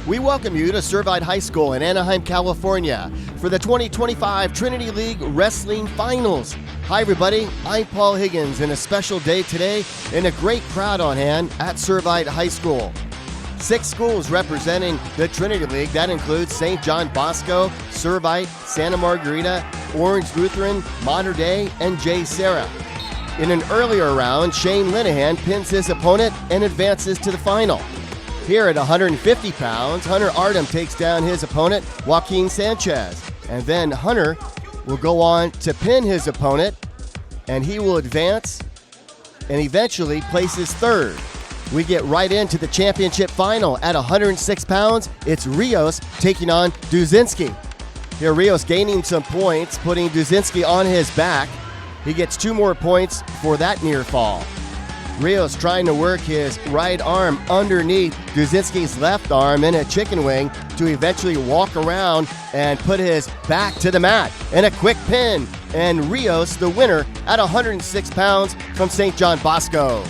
We welcome you to Servite High School in Anaheim, California for the 2025 Trinity League Wrestling Finals. Hi everybody, I'm Paul Higgins, and a special day today and a great crowd on hand at Servite High School. 6 schools representing the Trinity League. That includes St. John Bosco, Servite, Santa Margarita, Orange Lutheran, Mater Dei, and J. Sarah. In an earlier round, Shane Linehan pins his opponent and advances to the final. Here at 150 pounds, Hunter Artem takes down his opponent, Joaquin Sanchez. And then Hunter will go on to pin his opponent, and he will advance and eventually places third. We get right into the championship final. At 106 pounds, it's Rios taking on Duzinski. Here Rios gaining some points, putting Duzinski on his back. He gets 2 more points for that near fall. Rios trying to work his right arm underneath Duzinski's left arm in a chicken wing to eventually walk around and put his back to the mat. And a quick pin. And Rios, the winner, at 106 pounds from St. John Bosco.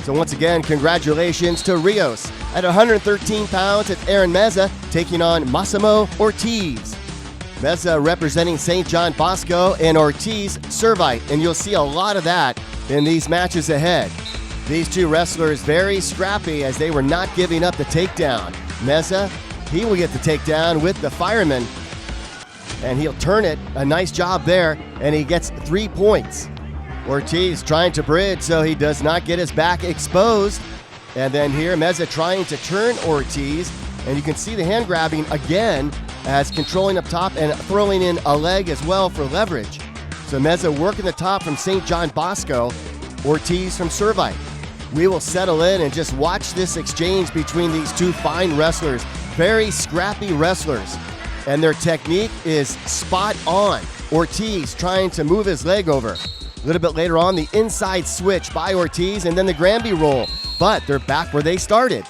So once again, congratulations to Rios. At 113 pounds, it's Aaron Meza taking on Massimo Ortiz. Meza representing St. John Bosco and Ortiz Servite, and you'll see a lot of that in these matches ahead. These two wrestlers very scrappy as they were not giving up the takedown. Meza, he will get the takedown with the fireman, and he'll turn it. A nice job there, and he gets 3 points. Ortiz trying to bridge so he does not get his back exposed. And then here, Meza trying to turn Ortiz, and you can see the hand grabbing again as controlling up top and throwing in a leg as well for leverage. So Meza working the top from St. John Bosco, Ortiz from Servite. We will settle in and just watch this exchange between these two fine wrestlers. Very scrappy wrestlers, and their technique is spot on. Ortiz trying to move his leg over. A little bit later on, the inside switch by Ortiz and then the Granby roll, but they're back where they started.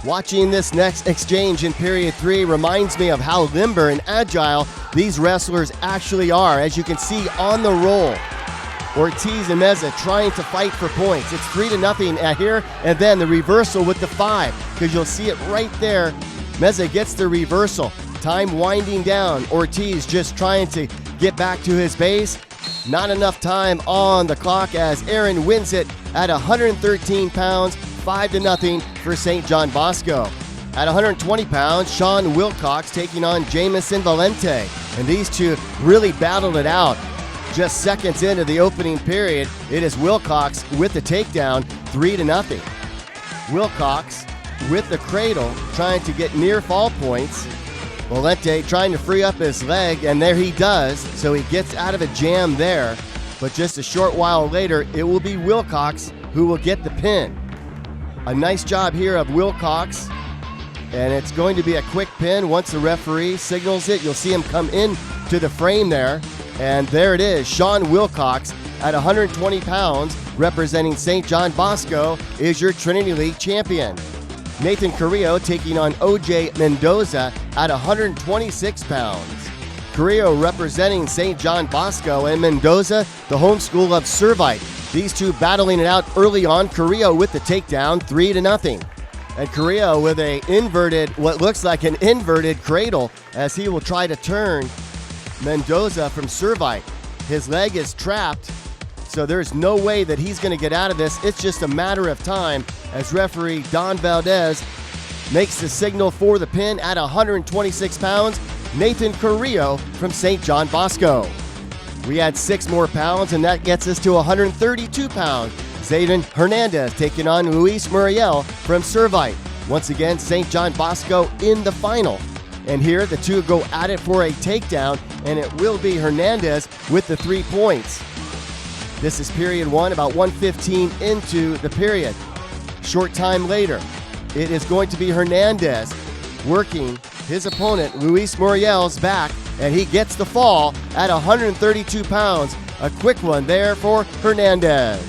Watching this next exchange in period 3 reminds me of how limber and agile these wrestlers actually are, as you can see on the roll. Ortiz and Meza trying to fight for points. It's 3-0 at here, and then the reversal with the 5, because you'll see it right there. Meza gets the reversal. Time winding down. Ortiz just trying to get back to his base. Not enough time on the clock as Aaron wins it at 113 pounds, 5-0 for St. John Bosco. At 120 pounds, Sean Wilcox taking on Jamison Valente. And these two really battled it out. Just seconds into the opening period, it is Wilcox with the takedown, 3-0. Wilcox with the cradle, trying to get near fall points. Valente trying to free up his leg, and there he does, so he gets out of a jam there. But just a short while later, it will be Wilcox who will get the pin. A nice job here of Wilcox, and it's going to be a quick pin. Once the referee signals it, you'll see him come in to the frame there. And there it is, Sean Wilcox at 120 pounds, representing St. John Bosco, is your Trinity League champion. Nathan Carrillo taking on OJ Mendoza at 126 pounds. Carrillo representing St. John Bosco, and Mendoza, the home school of Servite. These two battling it out early on. Carrillo with the takedown, 3-0. And Carrillo with what looks like an inverted cradle as he will try to turn Mendoza from Servite. His leg is trapped, so there's no way that he's going to get out of this. It's just a matter of time as referee Don Valdez makes the signal for the pin at 126 pounds. Nathan Carrillo from St. John Bosco. We add 6 more pounds, and that gets us to 132 pounds. Zayden Hernandez taking on Luis Muriel from Servite. Once again, St. John Bosco in the final. And here the two go at it for a takedown, and it will be Hernandez with the 3 points. This is period 1, about 1:15 into the period. Short time later, it is going to be Hernandez working his opponent, Luis Muriel's back, and he gets the fall at 132 pounds. A quick one there for Hernandez.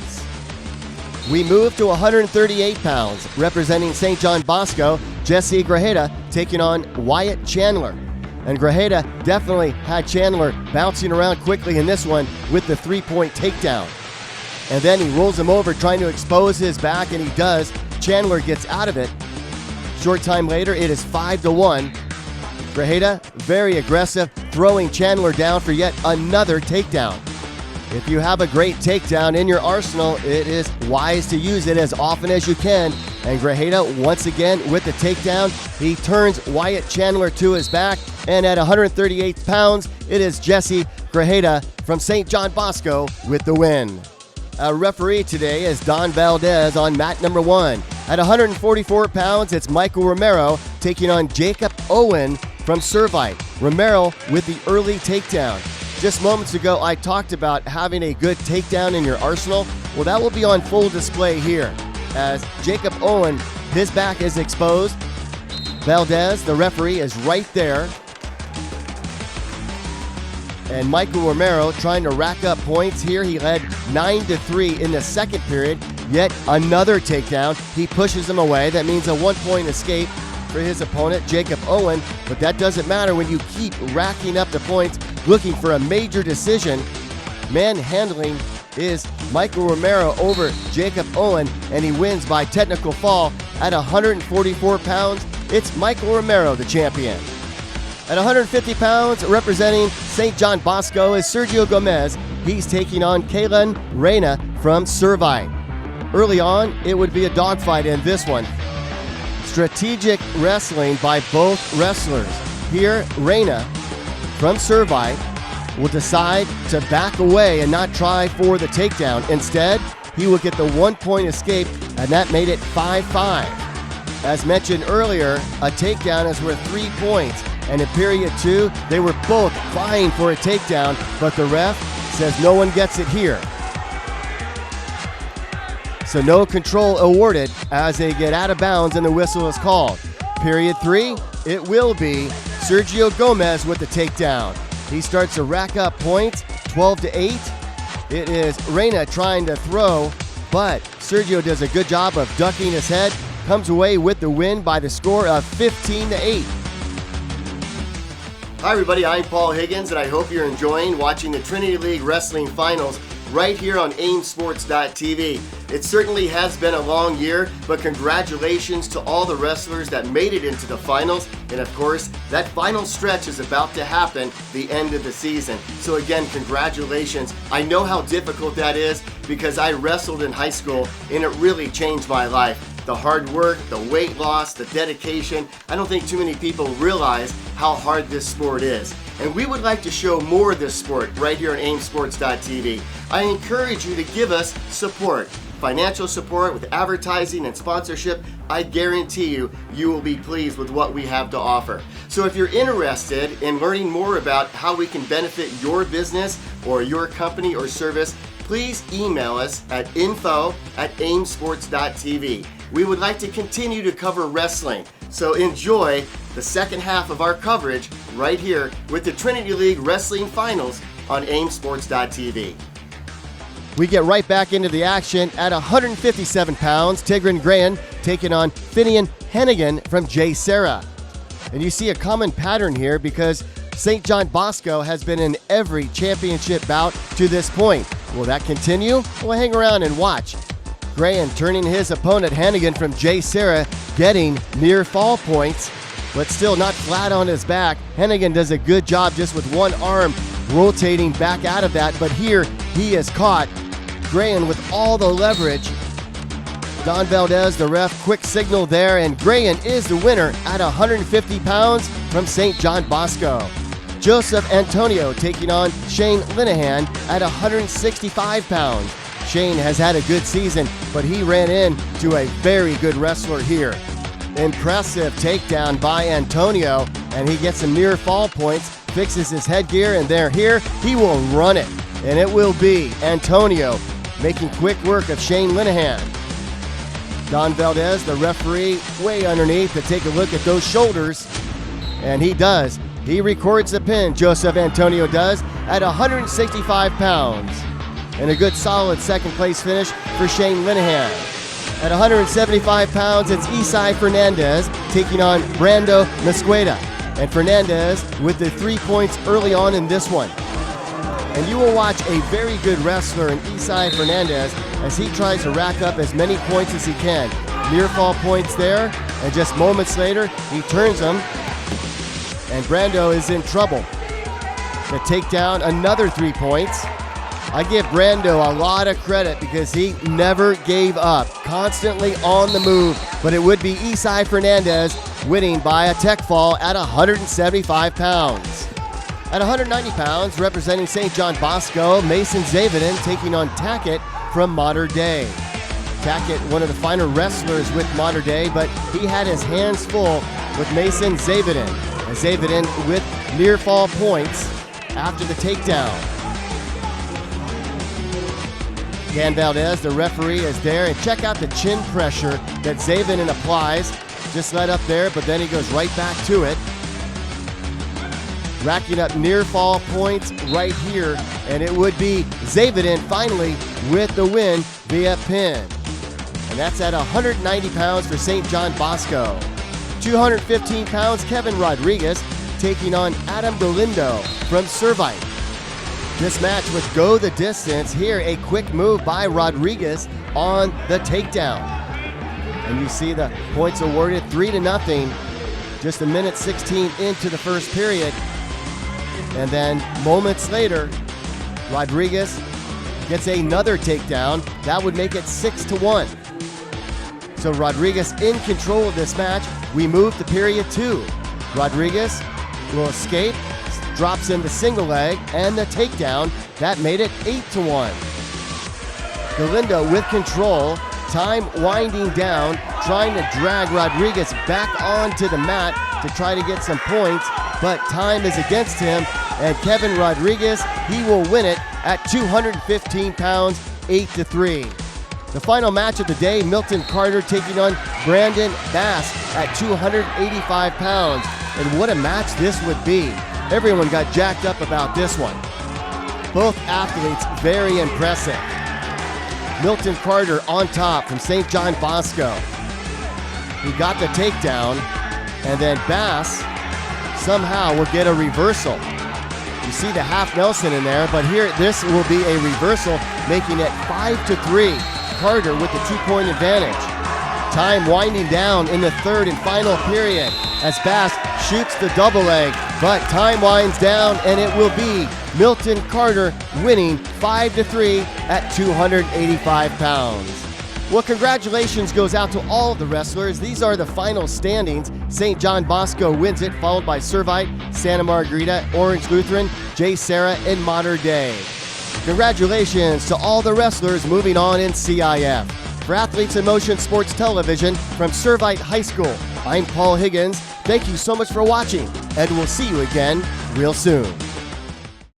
We move to 138 pounds, representing St. John Bosco, Jesse Grajeda taking on Wyatt Chandler. And Grajeda definitely had Chandler bouncing around quickly in this one with the 3-point takedown. And then he rolls him over trying to expose his back, and he does. Chandler gets out of it. Short time later, it is 5-1. Grajeda, very aggressive, throwing Chandler down for yet another takedown. If you have a great takedown in your arsenal, it is wise to use it as often as you can. And Grajeda, once again, with the takedown, he turns Wyatt Chandler to his back. And at 138 pounds, it is Jesse Grajeda from St. John Bosco with the win. Our referee today is Don Valdez on mat number 1. At 144 pounds, it's Michael Romero taking on Jacob Owen from Servite. Romero with the early takedown. Just moments ago, I talked about having a good takedown in your arsenal. Well, that will be on full display here. As Jacob Owen, his back is exposed. Valdez, the referee, is right there. And Michael Romero trying to rack up points here. He led 9-3 in the second period. Yet another takedown. He pushes him away. That means a 1-point escape for his opponent, Jacob Owen. But that doesn't matter when you keep racking up the points, looking for a major decision. Manhandling is Michael Romero over Jacob Owen, and he wins by technical fall. At 144 pounds, it's Michael Romero, the champion. At 150 pounds, representing St. John Bosco, is Sergio Gomez. He's taking on Kalen Reyna from Servite. Early on, it would be a dogfight in this one. Strategic wrestling by both wrestlers. Here, Reyna from Servite will decide to back away and not try for the takedown. Instead, he will get the 1-point escape, and that made it 5-5. As mentioned earlier, a takedown is worth 3 points, and in period 2, they were both vying for a takedown, but the ref says no one gets it here. So no control awarded as they get out of bounds and the whistle is called. Period 3, it will be Sergio Gomez with the takedown. He starts to rack up points, 12-8. It is Reyna trying to throw, but Sergio does a good job of ducking his head, comes away with the win by the score of 15-8. Hi everybody, I'm Paul Higgins, and I hope you're enjoying watching the Trinity League Wrestling Finals right here on aimsports.tv. It certainly has been a long year, but congratulations to all the wrestlers that made it into the finals. And of course, that final stretch is about to happen, the end of the season. So again, congratulations. I know how difficult that is because I wrestled in high school and it really changed my life. The hard work, the weight loss, the dedication. I don't think too many people realize how hard this sport is. And we would like to show more of this sport right here on aimsports.tv. I encourage you to give us support. Financial support with advertising and sponsorship. I guarantee you, you will be pleased with what we have to offer. So if you're interested in learning more about how we can benefit your business or your company or service, please email us at info@aimsports.tv. We would like to continue to cover wrestling, so enjoy the second half of our coverage right here with the Trinity League Wrestling Finals on aimsports.tv. We get right back into the action at 157 pounds. Tigran Graham taking on Finian Hennigan from J. Sarah. And you see a common pattern here because St. John Bosco has been in every championship bout to this point. Will that continue? Well, hang around and watch. Graham turning his opponent Hennigan from J. Sarah, getting near fall points, but still not flat on his back. Hennigan does a good job just with one arm rotating back out of that, but here he is caught. Graham with all the leverage. Don Valdez, the ref, quick signal there, and Graham is the winner at 150 pounds from St. John Bosco. Joseph Antonio taking on Shane Linehan at 165 pounds. Shane has had a good season, but he ran into a very good wrestler here. Impressive takedown by Antonio, and he gets some near fall points, fixes his headgear, and here he will run it. And it will be Antonio making quick work of Shane Linehan. Don Valdez, the referee, way underneath to take a look at those shoulders, and he does. He records the pin, Joseph Antonio does, at 165 pounds. And a good solid second place finish for Shane Linehan. At 175 pounds, it's Isai Fernandez taking on Brando Mesqueda. And Fernandez with the 3 points early on in this one. And you will watch a very good wrestler in Isai Fernandez as he tries to rack up as many points as he can. Near fall points there, and just moments later, he turns him, and Brando is in trouble. The takedown, another 3 points. I give Brando a lot of credit because he never gave up, constantly on the move. But it would be Isai Fernandez winning by a tech fall at 175 pounds. At 190 pounds, representing St. John Bosco, Mason Zavedin taking on Tackett from Mater Dei. Tackett, one of the finer wrestlers with Mater Dei, but he had his hands full with Mason Zavedin. And Zavedin with near fall points after the takedown. Dan Valdez, the referee, is there, and check out the chin pressure that Zavedin applies. Just let up there, but then he goes right back to it. Racking up near fall points right here, and it would be Zavedin finally with the win via pin. And that's at 190 pounds for St. John Bosco. 215 pounds, Kevin Rodriguez taking on Adam Galindo from Servite. This match would go the distance. Here, a quick move by Rodriguez on the takedown. And you see the points awarded 3-0, just a minute 16 into the first period. And then moments later, Rodriguez gets another takedown. That would make it 6-1. So Rodriguez in control of this match. We move to period 2. Rodriguez will escape, drops in the single leg and the takedown. That made it 8-1. Galindo with control, time winding down, trying to drag Rodriguez back onto the mat to try to get some points, but time is against him, and Kevin Rodriguez, he will win it at 215 pounds, 8-3. The final match of the day, Milton Carter taking on Brandon Bass at 285 pounds. And what a match this would be. Everyone got jacked up about this one. Both athletes very impressive. Milton Carter on top from St. John Bosco. He got the takedown, and then Bass somehow will get a reversal. You see the half Nelson in there, but here this will be a reversal, making it 5-3. Carter with the 2-point advantage. Time winding down in the third and final period as Bass shoots the double leg, but time winds down and it will be Milton Carter winning 5-3 at 285 pounds. Well, congratulations goes out to all of the wrestlers. These are the final standings. St. John Bosco wins it, followed by Servite, Santa Margarita, Orange Lutheran, J. Sarah, and Mater Dei. Congratulations to all the wrestlers moving on in CIF. For Athletes in Motion Sports Television from Servite High School, I'm Paul Higgins. Thank you so much for watching, and we'll see you again real soon.